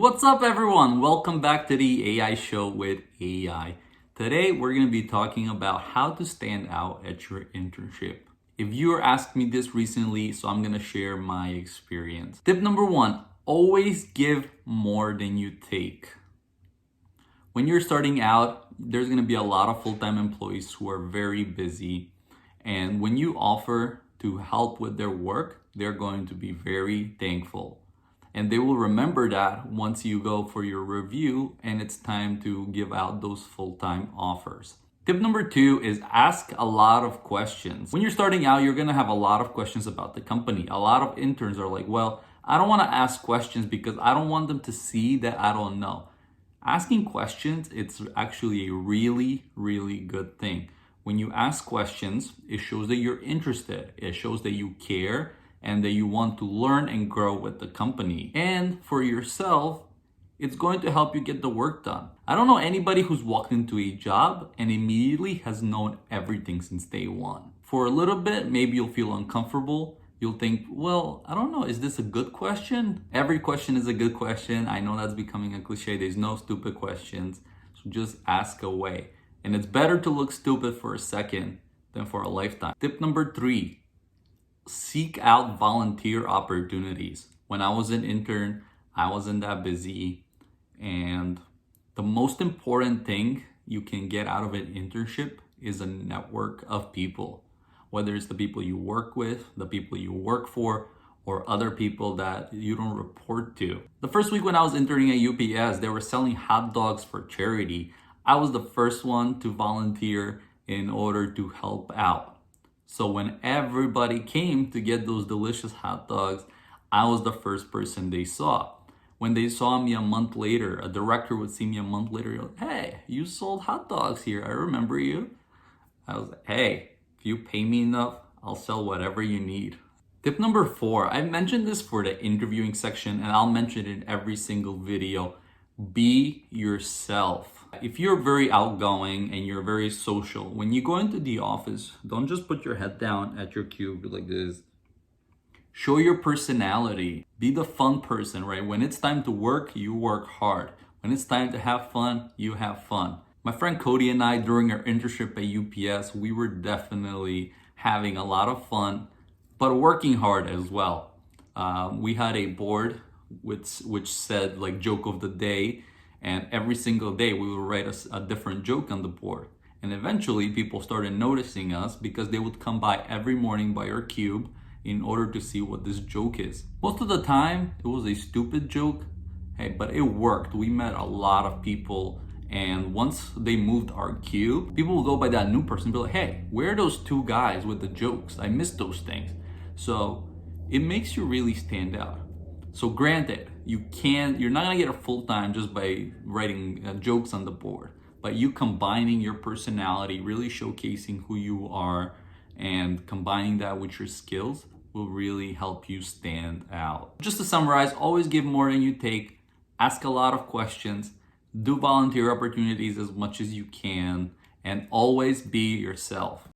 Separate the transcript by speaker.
Speaker 1: What's up, everyone? Welcome back to the AI show with AI. Today, we're going to be talking about how to stand out at your internship. If you were asked me this recently, so I'm going to share my experience. Tip number one, always give more than you take. When you're starting out, there's going to be a lot of full-time employees who are very busy. And when you offer to help with their work, they're going to be very thankful. And they will remember that once you go for your review and it's time to give out those full-time offers. Tip number two is ask a lot of questions. When you're starting out, you're gonna have a lot of questions about the company. A lot of interns are like, well, I don't wanna ask questions because I don't want them to see that I don't know. Asking questions, it's actually a really, really good thing. When you ask questions, it shows that you're interested. It shows that you care and that you want to learn and grow with the company. And for yourself, it's going to help you get the work done. I don't know anybody who's walked into a job and immediately has known everything since day one. For a little bit, maybe you'll feel uncomfortable. You'll think, well, I don't know, is this a good question? Every question is a good question. I know that's becoming a cliche. There's no stupid questions. So just ask away. And it's better to look stupid for a second than for a lifetime. Tip number three, seek out volunteer opportunities. When I was an intern, I wasn't that busy. And the most important thing you can get out of an internship is a network of people. Whether it's the people you work with, the people you work for, or other people that you don't report to. The first week when I was interning at UPS, they were selling hot dogs for charity. I was the first one to volunteer in order to help out. So when everybody came to get those delicious hot dogs, I was the first person they saw. When they saw me a month later, a director would see me a month later, like, hey, you sold hot dogs here. I remember you. I was like, hey, if you pay me enough, I'll sell whatever you need. Tip number four, I mentioned this for the interviewing section and I'll mention it in every single video. Be yourself. If you're very outgoing and you're very social, when you go into the office, don't just put your head down at your cube like this. Show your personality. Be the fun person, right? When it's time to work, you work hard. When it's time to have fun, you have fun. My friend Cody and I, during our internship at UPS, we were definitely having a lot of fun, but working hard as well. We had a board which said like joke of the day, and every single day we would write a different joke on the board. And eventually people started noticing us because they would come by every morning by our cube in order to see what this joke is. Most of the time it was a stupid joke, hey, but it worked. We met a lot of people, and once they moved our cube, people will go by that new person and be like, hey, where are those two guys with the jokes? I missed those things. So it makes you really stand out. So granted, you're not gonna get a full-time just by writing jokes on the board, but you combining your personality, really showcasing who you are, and combining that with your skills will really help you stand out. Just to summarize, always give more than you take, ask a lot of questions, do volunteer opportunities as much as you can, and always be yourself.